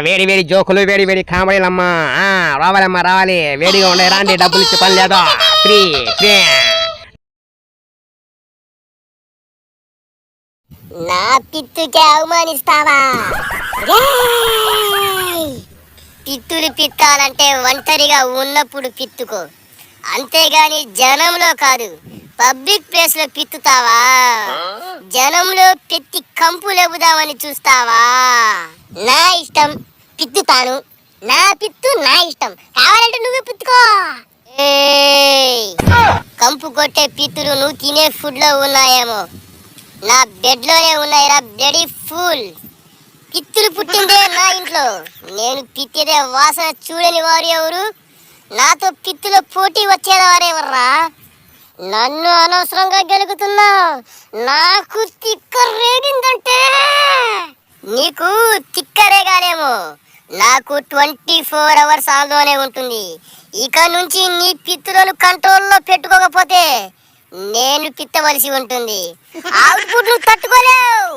వేడి వేడి జోకులు వేడి వేడి కామెడీలమ్మా. రావాలమ్మా రావాలి, వేడిగా ఉండే రాండి, డబ్బులు ఇచ్చి పని లేదు. త్రీ త్రీ నా పిత్తుకి అవమానిస్తావా? పిత్తులు పిత్తాలంటే ఒంటరిగా ఉన్నప్పుడు పిత్తుకో, అంతేగాని జనంలో కాదు. పబ్లిక్ ప్లేస్ లో పిత్తుతావా? జనంలో పెట్టి కంపు లేవుదామని చూస్తావా? నా ఇష్టం, పిత్తుతాను. నా పిత్తు నా ఇష్టం, కావాలంటే నువ్వే పిత్తుకో. కంపు కొట్టే పిత్తులు నువ్వు తినే ఫుడ్ లో ఉన్నాయేమో, నా బెడ్ లోనే ఉన్నాయిరా బ్లడీ ఫుల్. పిత్తులు పుట్టిందే నా ఇంట్లో, నేను పిత్తిదే వాసన చూడని వారు ఎవరు? నాతో పిత్తులో పోటీ వచ్చేవారెవర్రా? నన్ను అనవసరంగా గెలుగుతున్నా. నాకు తిక్క రేగిందంటే నీకు తిక్క రేగాలేమో, నాకు 24 hours ఆన్లోనే ఉంటుంది. ఇక నుంచి నీ పిత్తులను కంట్రోల్లో పెట్టుకోకపోతే నేను పిత్తవలసి ఉంటుంది. అవుట్పుట్ నువ్వు తట్టుకోలేవు,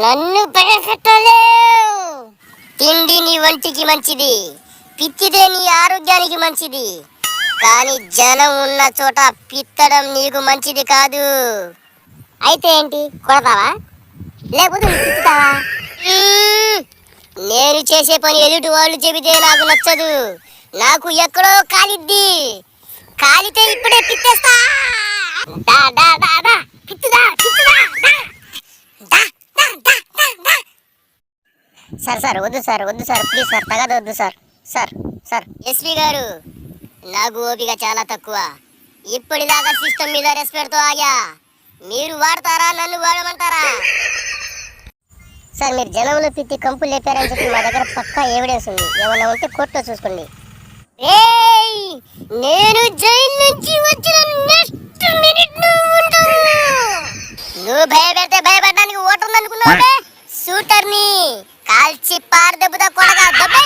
నన్ను భయపెట్టలేవు. తిండి నీ వంటికి మంచిది, పిత్తిదే నీ ఆరోగ్యానికి మంచిది. కానీ జనం ఉన్న చోట పిత్తడం నీకు మంచిది కాదు. అయితే ఏంటి, కొడతావా లేకపోతే పిత్తుతావా? నేను చేసే పని ఎదుటి వాళ్ళు చెబితే నాకు నచ్చదు. నాకు ఎక్కడో కాలిద్ది, కాలితే ఇప్పుడే పిత్తేస్తా. దా దా దా దా పిత్తుదా పిత్తుదా దా దా దా దా దా దా. సార్ వద్దు సార్, వద్దు సార్, ప్లీజ్ సార్, తగదొద్దు సార్. సార్ ఎస్పీ గారు, నాకు ఓపిక చాలా తక్కువ. ఇప్పటిదాకా సిస్టమ్ మీద రెస్పెక్ట్తో ఆగా. మీరు వాడతారా, నన్ను వాడమంటారా? సార్, మీరు జనంలో పిత్తి కంపు లేపారని చెప్పి మా దగ్గర పక్కా ఎవిడెన్స్ ఉంది. ఏమన్నా ఉంటే కోర్టులో చూసుకోండి. నేను జైలు నుంచి వచ్చిన నెక్స్ట్ మినిట్ నువ్వు భయపెడితే భయపడడానికి ఓటర్ అనుకున్నావు. షూటర్ని కాల్చి పారదెబ్బతో కొడగా దెబ్బ